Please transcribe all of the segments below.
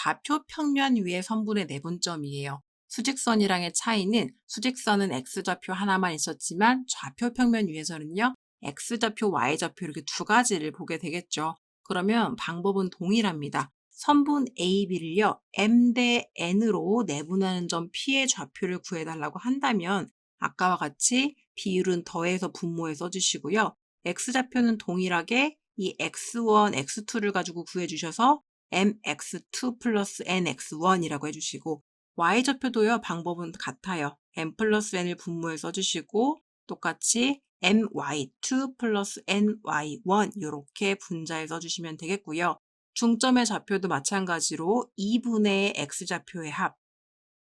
좌표 평면 위의 선분의 내분점이에요. 수직선이랑의 차이는 수직선은 x좌표 하나만 있었지만 좌표 평면 위에서는요. x좌표, y좌표 이렇게 두 가지를 보게 되겠죠. 그러면 방법은 동일합니다. 선분 AB를요. m 대 n으로 내분하는 점 P의 좌표를 구해달라고 한다면 아까와 같이 비율은 더해서 분모에 써주시고요. x좌표는 동일하게 이 x1, x2를 가지고 구해주셔서 mx2 플러스 nx1이라고 해주시고 y좌표도요. 방법은 같아요. m 플러스 n을 분모에 써주시고 똑같이 my2 플러스 ny1 이렇게 분자에 써주시면 되겠고요. 중점의 좌표도 마찬가지로 2분의 x좌표의 합,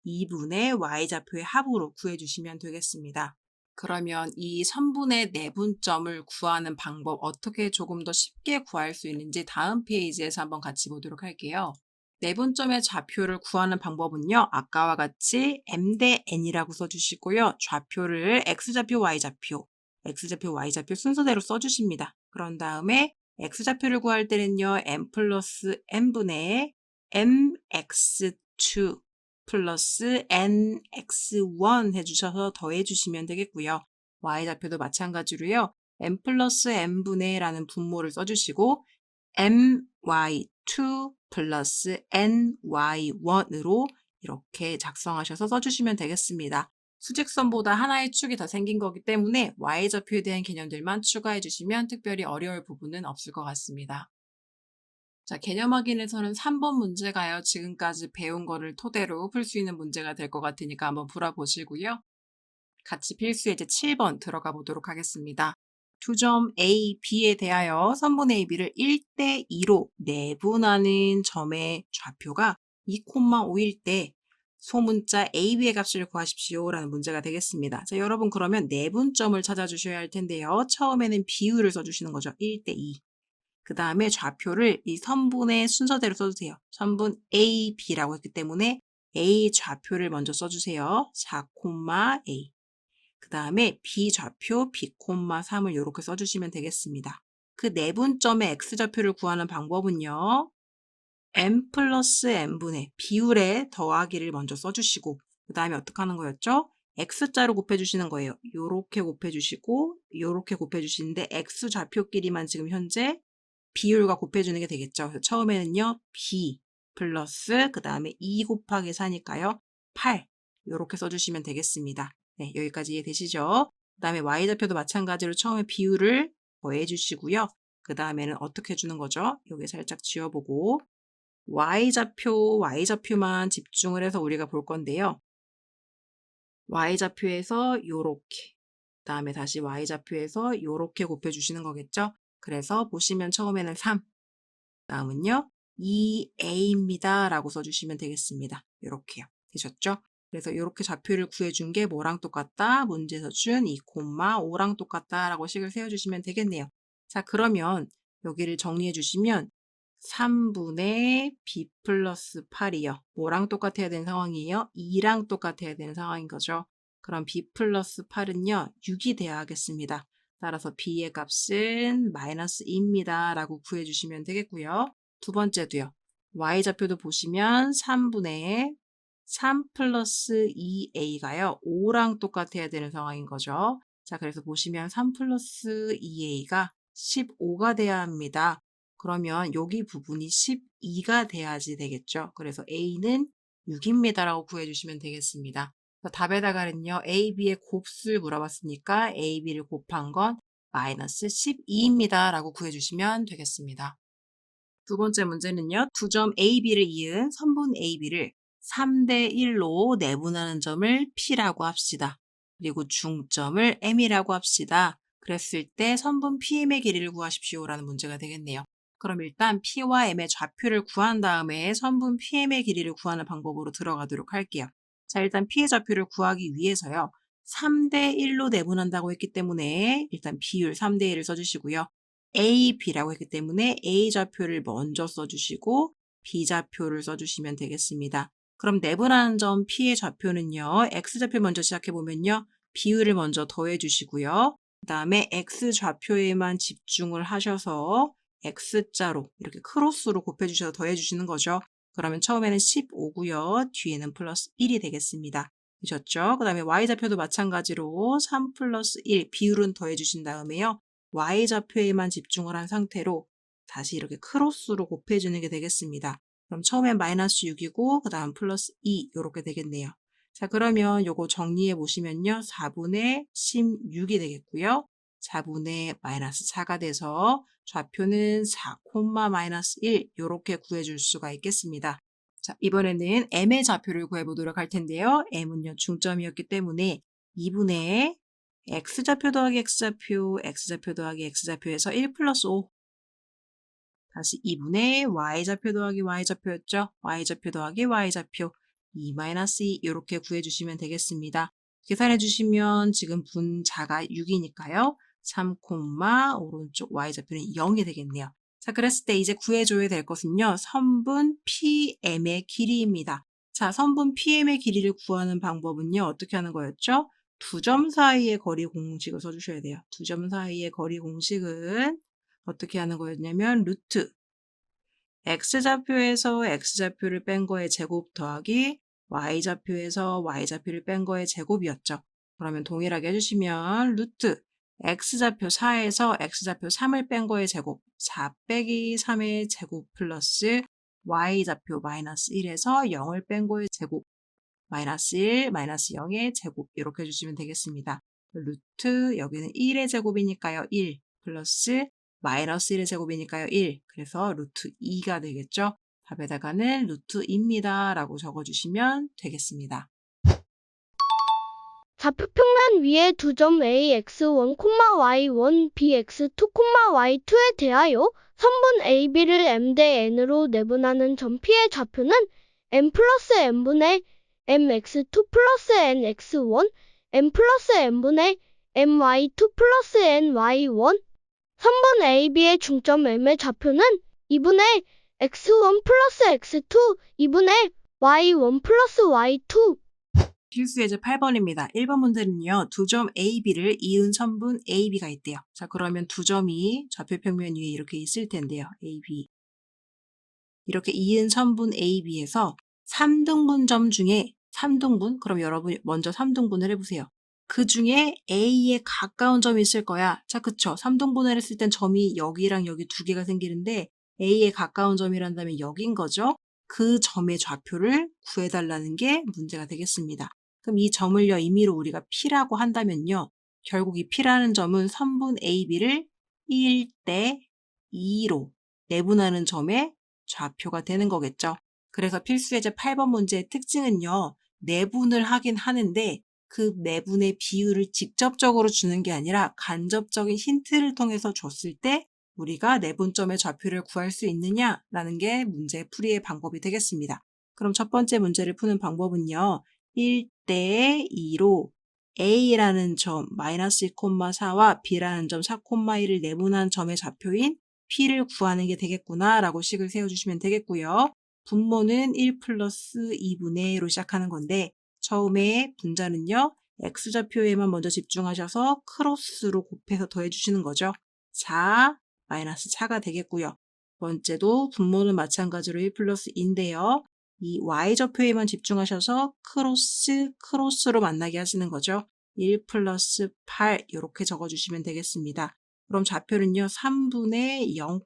2분의 y좌표의 합으로 구해주시면 되겠습니다. 그러면 이 선분의 내분점을 구하는 방법 어떻게 조금 더 쉽게 구할 수 있는지 다음 페이지에서 한번 같이 보도록 할게요. 내분점의 좌표를 구하는 방법은요. 아까와 같이 m 대 n이라고 써주시고요. 좌표를 x좌표, y좌표, x좌표, y좌표 순서대로 써주십니다. 그런 다음에 x좌표를 구할 때는요. m 플러스 n분의 mx2 플러스 nx1 해주셔서 더해주시면 되겠고요. y좌표도 마찬가지로요. m 플러스 n분의 라는 분모를 써주시고 my2 플러스 ny1으로 이렇게 작성하셔서 써주시면 되겠습니다. 수직선보다 하나의 축이 더 생긴 거기 때문에 y좌표에 대한 개념들만 추가해 주시면 특별히 어려울 부분은 없을 것 같습니다. 자, 개념 확인에서는 3번 문제가요. 지금까지 배운 거를 토대로 풀 수 있는 문제가 될 것 같으니까 한번 풀어보시고요. 같이 필수 예제 7번 들어가 보도록 하겠습니다. 두 점 A, B에 대하여 선분 A, B를 1대 2로 내분하는 점의 좌표가 2,5일 때 소문자 A, B의 값을 구하십시오 라는 문제가 되겠습니다. 자, 여러분 그러면 내분점을 찾아주셔야 할 텐데요. 처음에는 비율을 써주시는 거죠. 1대 2. 그 다음에 좌표를 이 선분의 순서대로 써주세요. 선분 A, B라고 했기 때문에 A 좌표를 먼저 써주세요. 4, A. 그 다음에 B 좌표 B, 3을 이렇게 써주시면 되겠습니다. 그 내분점의 X좌표를 구하는 방법은요. M 플러스 N분의 비율에 더하기를 먼저 써주시고 그 다음에 어떻게 하는 거였죠? X자로 곱해주시는 거예요. 요렇게 곱해주시고 요렇게 곱해주시는데 X좌표끼리만 지금 현재 비율과 곱해주는 게 되겠죠. 그래서 처음에는요. B 플러스 그 다음에 2 곱하기 4니까요. 8 이렇게 써주시면 되겠습니다. 네, 여기까지 이해되시죠? 그 다음에 y좌표도 마찬가지로 처음에 비율을 더해주시고요. 그 다음에는 어떻게 해주는 거죠? 여기 살짝 지워보고 y좌표만 집중을 해서 우리가 볼 건데요. y좌표에서 요렇게 그 다음에 다시 y좌표에서 요렇게 곱해주시는 거겠죠? 그래서 보시면 처음에는 3, 다음은요 2a입니다 라고 써주시면 되겠습니다. 이렇게요. 되셨죠? 그래서 이렇게 좌표를 구해준 게 뭐랑 똑같다? 문제에서 준 2,5랑 똑같다 라고 식을 세워주시면 되겠네요. 자, 그러면 여기를 정리해 주시면 3분의 b 플러스 8이요. 뭐랑 똑같아야 되는 상황이에요? 2랑 똑같아야 되는 상황인 거죠. 그럼 b 플러스 8은요. 6이 돼야 하겠습니다. 따라서 b의 값은 마이너스 2입니다. 라고 구해주시면 되겠고요. 두 번째도요. y좌표도 보시면 3분의 3 플러스 2a가요. 5랑 똑같아야 되는 상황인 거죠. 자, 그래서 보시면 3 플러스 2a가 15가 돼야 합니다. 그러면 여기 부분이 12가 돼야지 되겠죠. 그래서 a는 6입니다. 라고 구해주시면 되겠습니다. 답에다가는요. a, b의 곱수를 물어봤으니까 a, b를 곱한 건 마이너스 12입니다. 라고 구해주시면 되겠습니다. 두 번째 문제는요. 두 점 a, b를 이은 선분 a, b를 3대 1로 내분하는 점을 P라고 합시다. 그리고 중점을 M이라고 합시다. 그랬을 때 선분 PM의 길이를 구하십시오 라는 문제가 되겠네요. 그럼 일단 P와 M의 좌표를 구한 다음에 선분 PM의 길이를 구하는 방법으로 들어가도록 할게요. 자, 일단 P의 좌표를 구하기 위해서요. 3대 1로 내분한다고 했기 때문에 일단 비율 3대 1을 써주시고요. A, B라고 했기 때문에 A 좌표를 먼저 써주시고 B 좌표를 써주시면 되겠습니다. 그럼 내분하는 점 P의 좌표는요. X좌표 먼저 시작해보면요. 비율을 먼저 더해주시고요. 그 다음에 X좌표에만 집중을 하셔서 X자로 이렇게 크로스로 곱해주셔서 더해주시는 거죠. 그러면 처음에는 15고요. 뒤에는 플러스 1이 되겠습니다. 되셨죠? 그 다음에 y좌표도 마찬가지로 3 플러스 1 비율은 더해주신 다음에요. y좌표에만 집중을 한 상태로 다시 이렇게 크로스로 곱해주는 게 되겠습니다. 그럼 처음엔 마이너스 6이고 그 다음 플러스 2 이렇게 되겠네요. 자, 그러면 요거 정리해 보시면요. 4분의 16이 되겠고요. 4분의 마이너스 4가 돼서 좌표는 4, 마이너스 1 이렇게 구해줄 수가 있겠습니다. 자, 이번에는 m의 좌표를 구해보도록 할 텐데요. m은요 중점이었기 때문에 2분의 x좌표 더하기 x좌표, x좌표 더하기 x좌표에서 1 플러스 5 다시 2분의 y좌표 더하기 y좌표였죠. y좌표 더하기 y좌표 2-2 이렇게 구해주시면 되겠습니다. 계산해 주시면 지금 분자가 6이니까요. 3, 오른쪽 y좌표는 0이 되겠네요. 자, 그랬을 때 이제 구해줘야 될 것은요. 선분 PM의 길이입니다. 자, 선분 PM의 길이를 구하는 방법은요. 어떻게 하는 거였죠? 두 점 사이의 거리 공식을 써주셔야 돼요. 두 점 사이의 거리 공식은 어떻게 하는 거였냐면 루트 x좌표에서 x좌표를 뺀 거의 제곱 더하기 y좌표에서 y좌표를 뺀 거의 제곱이었죠. 그러면 동일하게 해주시면 루트 x좌표 4에서 x좌표 3을 뺀 거의 제곱 4 빼기 3의 제곱 플러스 y좌표 마이너스 1에서 0을 뺀 거의 제곱 마이너스 1, 마이너스 0의 제곱 이렇게 해주시면 되겠습니다. 루트 여기는 1의 제곱이니까요. 1 플러스 마이너스 1의 제곱이니까요. 1. 그래서 루트 2가 되겠죠. 답에다가는 루트 2입니다. 라고 적어주시면 되겠습니다. 좌표평면 위에 두 점 AX1, Y1, BX2, Y2에 대하여 선분 AB를 M 대 N으로 내분하는 점 P의 좌표는 M 플러스 N분의 MX2 플러스 NX1, M 플러스 N분의 MY2 플러스 NY1 선분 AB의 중점 M의 좌표는 2분의 X1 플러스 X2, 2분의 Y1 플러스 Y2 필수 예제 8번입니다. 1번 문제는요. 두 점 AB를 이은 선분 AB가 있대요. 자, 그러면 두 점이 좌표평면 위에 이렇게 있을 텐데요. AB. 이렇게 이은 선분 AB에서 3등분점 중에 3등분? 그럼 여러분 먼저 3등분을 해보세요. 그 중에 A에 가까운 점이 있을 거야. 자, 그쵸. 3등분을 했을 땐 점이 여기랑 여기 두 개가 생기는데 A에 가까운 점이란다면 여긴 거죠. 그 점의 좌표를 구해달라는 게 문제가 되겠습니다. 그럼 이 점을요, 임의로 우리가 P라고 한다면요. 결국 이 P라는 점은 선분 AB를 1대 2로 내분하는 점의 좌표가 되는 거겠죠. 그래서 필수 예제 8번 문제의 특징은요. 내분을 하긴 하는데 그 내분의 비율을 직접적으로 주는 게 아니라 간접적인 힌트를 통해서 줬을 때 우리가 내분점의 좌표를 구할 수 있느냐라는 게 문제 풀이의 방법이 되겠습니다. 그럼 첫 번째 문제를 푸는 방법은요. 1대 2로 A라는 점 마이너스 2,4와 B라는 점 4,2를 내분한 점의 좌표인 P를 구하는 게 되겠구나 라고 식을 세워주시면 되겠고요. 분모는 1 플러스 2분의 1로 시작하는 건데 처음에 분자는요. X좌표에만 먼저 집중하셔서 크로스로 곱해서 더해주시는 거죠. 4 마이너스 4가 되겠고요. 번째도 분모는 마찬가지로 1 플러스 2인데요. 이 Y좌표에만 집중하셔서 크로스로 만나게 하시는 거죠. 1 플러스 8 이렇게 적어주시면 되겠습니다. 그럼 좌표는요. 3분의 0,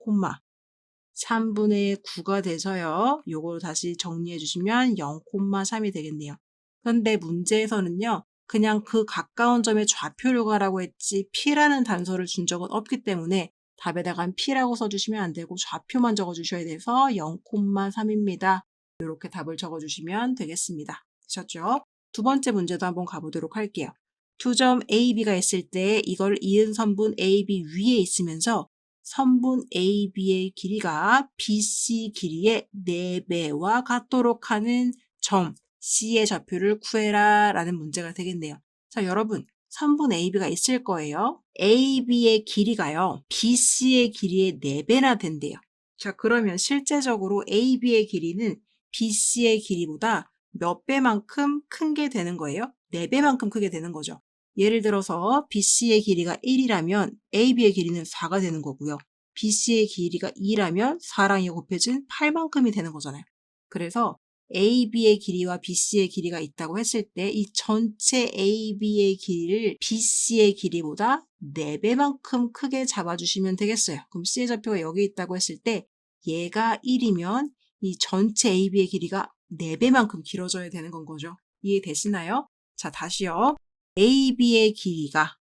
3분의 9가 돼서요. 요걸 다시 정리해 주시면 0,3이 되겠네요. 그런데 문제에서는요. 그냥 그 가까운 점의 좌표를 구하라고 했지 P라는 단서를 준 적은 없기 때문에 답에다가 P라고 써주시면 안 되고 좌표만 적어주셔야 돼서 0,3입니다. 이렇게 답을 적어주시면 되겠습니다. 되셨죠? 두 번째 문제도 한번 가보도록 할게요. 두 점 AB가 있을 때 이걸 이은 선분 AB 위에 있으면서 선분 AB의 길이가 BC 길이의 4배와 같도록 하는 점 C의 좌표를 구해라 라는 문제가 되겠네요. 자, 여러분 선분 AB가 있을 거예요. AB의 길이가요. BC의 길이의 4배나 된대요. 자, 그러면 실제적으로 AB의 길이는 BC의 길이보다 몇 배만큼 큰 게 되는 거예요? 4배만큼 크게 되는 거죠. 예를 들어서 BC의 길이가 1이라면 AB의 길이는 4가 되는 거고요. BC의 길이가 2라면 4랑 2 곱해진 8만큼이 되는 거잖아요. 그래서 AB의 길이와 BC의 길이가 있다고 했을 때 이 전체 AB의 길이를 BC의 길이보다 4배만큼 크게 잡아주시면 되겠어요. 그럼 C의 좌표가 여기 있다고 했을 때 얘가 1이면 이 전체 AB의 길이가 4배만큼 길어져야 되는 건 거죠. 이해되시나요? 자, 다시요. AB의 길이가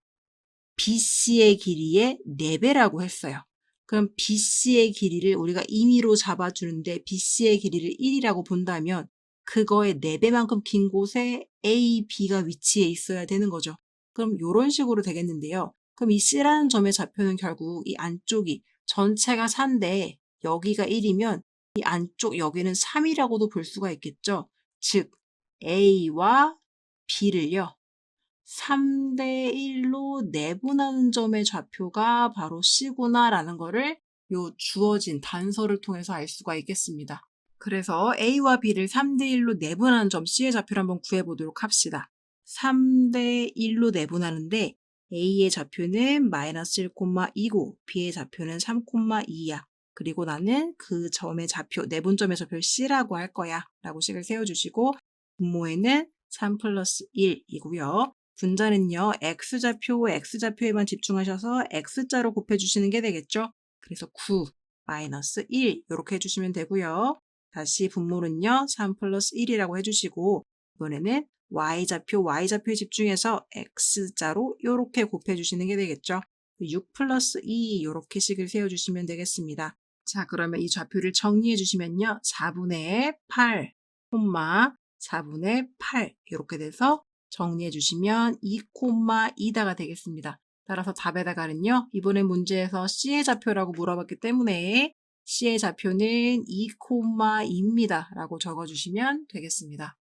BC의 길이의 4배라고 했어요. 그럼 BC의 길이를 우리가 임의로 잡아주는데 BC의 길이를 1이라고 본다면 그거의 4배만큼 긴 곳에 A, B가 위치해 있어야 되는 거죠. 그럼 이런 식으로 되겠는데요. 그럼 이 C라는 점의 좌표는 결국 이 안쪽이 전체가 4인데 여기가 1이면 이 안쪽 여기는 3이라고도 볼 수가 있겠죠. 즉 A와 B를요. 3대 1로 내분하는 점의 좌표가 바로 C구나 라는 거를 요 주어진 단서를 통해서 알 수가 있겠습니다. 그래서 A와 B를 3대 1로 내분하는 점 C의 좌표를 한번 구해보도록 합시다. 3대 1로 내분하는데 A의 좌표는 마이너스 1,2고 B의 좌표는 3,2야. 그리고 나는 그 점의 좌표, 내분점의 좌표를 C라고 할 거야 라고 식을 세워주시고 분모에는 3 플러스 1이고요. 분자는요, X좌표에만 집중하셔서 X자로 곱해주시는 게 되겠죠? 그래서 9, 마이너스 1 이렇게 해주시면 되고요. 다시 분모는요, 3 플러스 1이라고 해주시고 이번에는 Y좌표에 집중해서 X자로 이렇게 곱해주시는 게 되겠죠? 6 플러스 2 이렇게 식을 세워주시면 되겠습니다. 자, 그러면 이 좌표를 정리해 주시면요, 4분의 8, 4분의 8 이렇게 돼서 정리해 주시면 2,2다가 되겠습니다. 따라서 답에다가는요. 이번에 문제에서 C의 좌표라고 물어봤기 때문에 C의 좌표는 2,2입니다. 라고 적어주시면 되겠습니다.